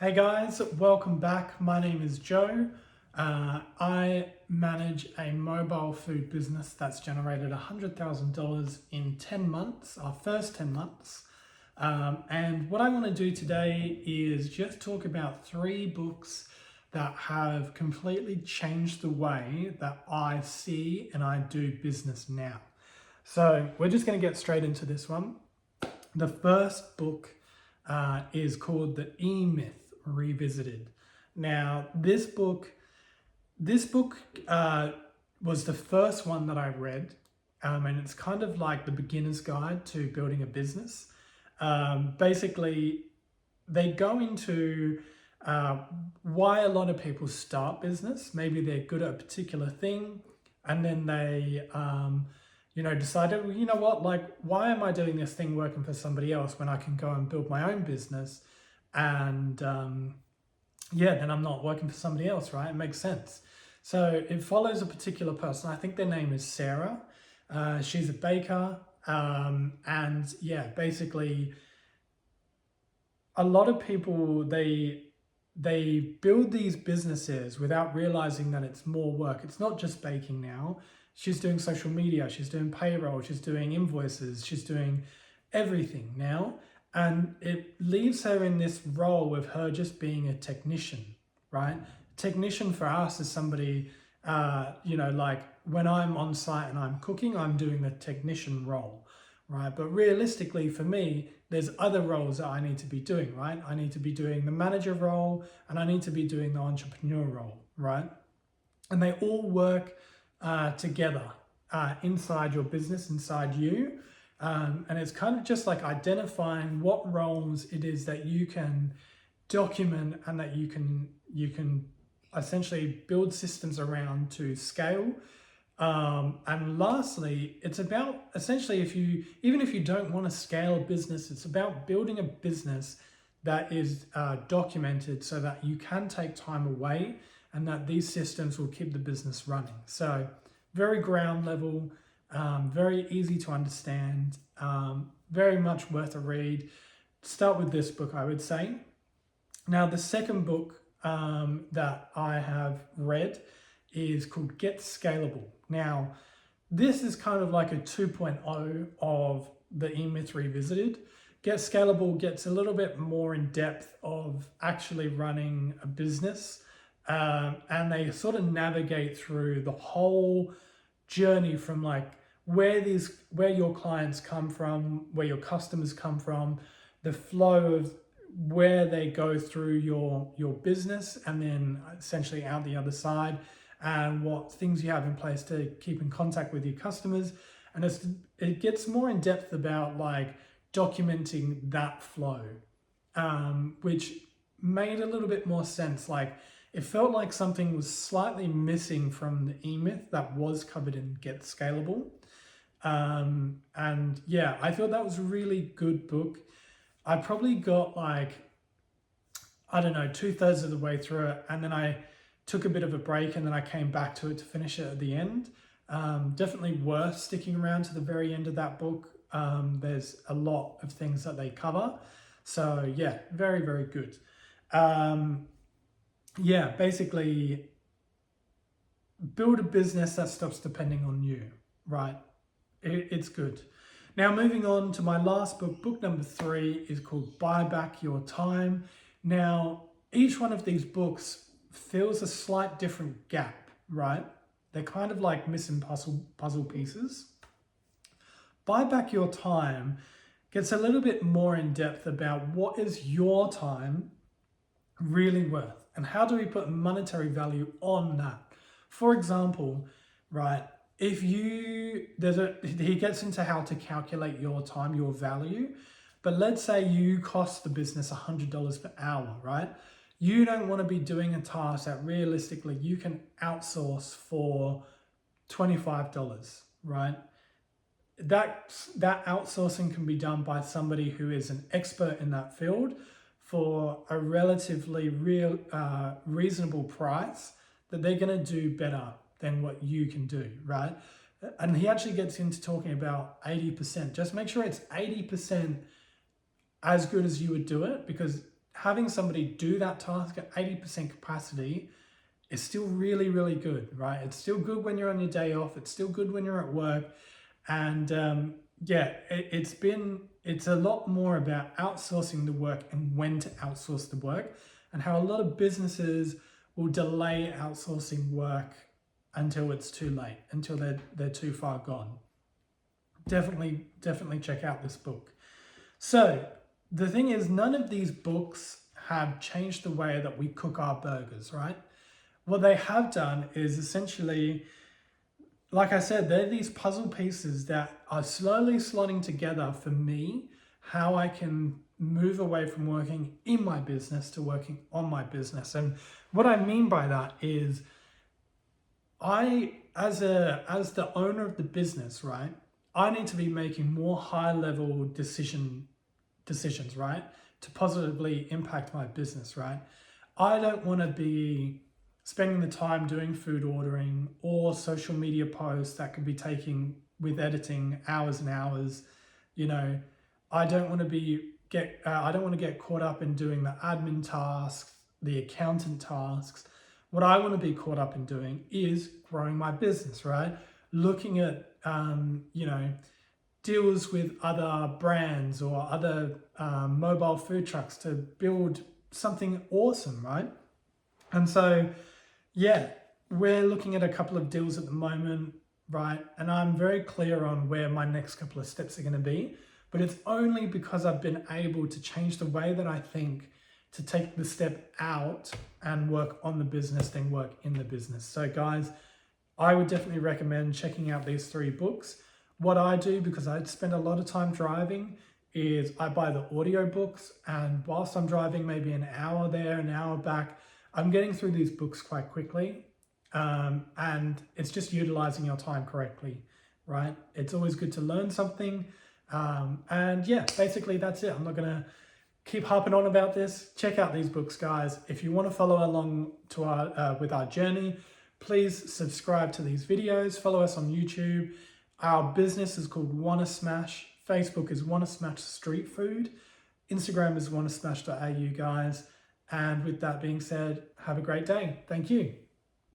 Hey guys, welcome back. My name is Joe. I manage a mobile food business that's generated $100,000 in 10 months, our first 10 months. And what I want to do today is just talk about 3 books that have completely changed the way that I see and I do business now. So we're just going to get straight into this one. The first book is called The E-Myth Revisited. Now, this book was the first one that I read, and it's kind of like the beginner's guide to building a business. Basically, they go into why a lot of people start business. Maybe they're good at a particular thing, and then they decided, well, you know what, like, why am I doing this thing working for somebody else when I can go and build my own business? And then I'm not working for somebody else, right? It makes sense. So it follows a particular person. I think their name is Sarah. She's a baker. And yeah, basically, a lot of people, they build these businesses without realizing that it's more work. It's not just baking now. She's doing social media, she's doing payroll, she's doing invoices, she's doing everything now. And it leaves her in this role of her just being a technician, right? Technician for us is somebody, like when I'm on site and I'm cooking, I'm doing the technician role, right? But realistically for me, there's other roles that I need to be doing, right? I need to be doing the manager role and I need to be doing the entrepreneur role, right? And they all work together inside your business, inside you. And it's kind of just like identifying what roles it is that you can document and that you can essentially build systems around to scale. And lastly, it's about essentially even if you don't want to scale a business, it's about building a business that is documented so that you can take time away and that these systems will keep the business running. So very ground level, very easy to understand, very much worth a read. Start with this book, I would say. Now, the second book that I have read is called Get Scalable. Now, this is kind of like a 2.0 of the E-Myth Revisited. Get Scalable gets a little bit more in depth of actually running a business. And they sort of navigate through the whole journey from like where your clients come from, where your customers come from, the flow of where they go through your business, and then essentially out the other side, and what things you have in place to keep in contact with your customers. And it gets more in depth about like documenting that flow, which made a little bit more sense. Like, it felt like something was slightly missing from the E-Myth that was covered in Get Scalable. And yeah, I thought that was a really good book. I probably got like, I don't know, 2/3 of the way through it. And then I took a bit of a break and then I came back to it to finish it at the end. Definitely worth sticking around to the very end of that book. There's a lot of things that they cover. So yeah, very, very good. Basically build a business that stops depending on you, right? It's good. Now, moving on to my last book, book number 3 is called Buy Back Your Time. Now, each one of these books fills a slight different gap, right? They're kind of like missing puzzle pieces. Buy Back Your Time gets a little bit more in depth about what is your time really worth and how do we put monetary value on that. For example, right, he gets into how to calculate your time, your value, but let's say you cost the business $100 per hour, right? You don't want to be doing a task that realistically you can outsource for $25, right? That outsourcing can be done by somebody who is an expert in that field for a relatively reasonable price that they're going to do better than what you can do, right? And he actually gets into talking about 80%. Just make sure it's 80% as good as you would do it, because having somebody do that task at 80% capacity is still really, really good, right? It's still good when you're on your day off. It's still good when you're at work. And yeah, it's a lot more about outsourcing the work and when to outsource the work, and how a lot of businesses will delay outsourcing work until it's too late, until they're too far gone. Definitely check out this book. So the thing is, none of these books have changed the way that we cook our burgers, right? What they have done is essentially, like I said, they're these puzzle pieces that are slowly slotting together for me, how I can move away from working in my business to working on my business. And what I mean by that is, I, as the owner of the business, right, I need to be making more high level decisions, right, to positively impact my business, right? I don't want to be spending the time doing food ordering or social media posts that could be taking with editing hours and hours. You know, I don't want to get caught up in doing the admin tasks, the accountant tasks. What I want to be caught up in doing is growing my business, right? Looking at deals with other brands or other mobile food trucks to build something awesome, right? And so, yeah, we're looking at a couple of deals at the moment, right? And I'm very clear on where my next couple of steps are going to be, but it's only because I've been able to change the way that I think, to take the step out and work on the business, then work in the business. So guys, I would definitely recommend checking out these 3 books. What I do, because I spend a lot of time driving, is I buy the audio books, and whilst I'm driving maybe an hour there, an hour back, I'm getting through these books quite quickly. And it's just utilizing your time correctly, right? It's always good to learn something. And yeah, basically that's it. I'm not gonna keep harping on about this. Check out these books, guys. If you want to follow along to our with our journey, please subscribe to these videos. Follow us on YouTube. Our business is called Wanna Smash. Facebook is Wanna Smash Street Food. Instagram is wannasmash.au, guys. And with that being said, have a great day. Thank you.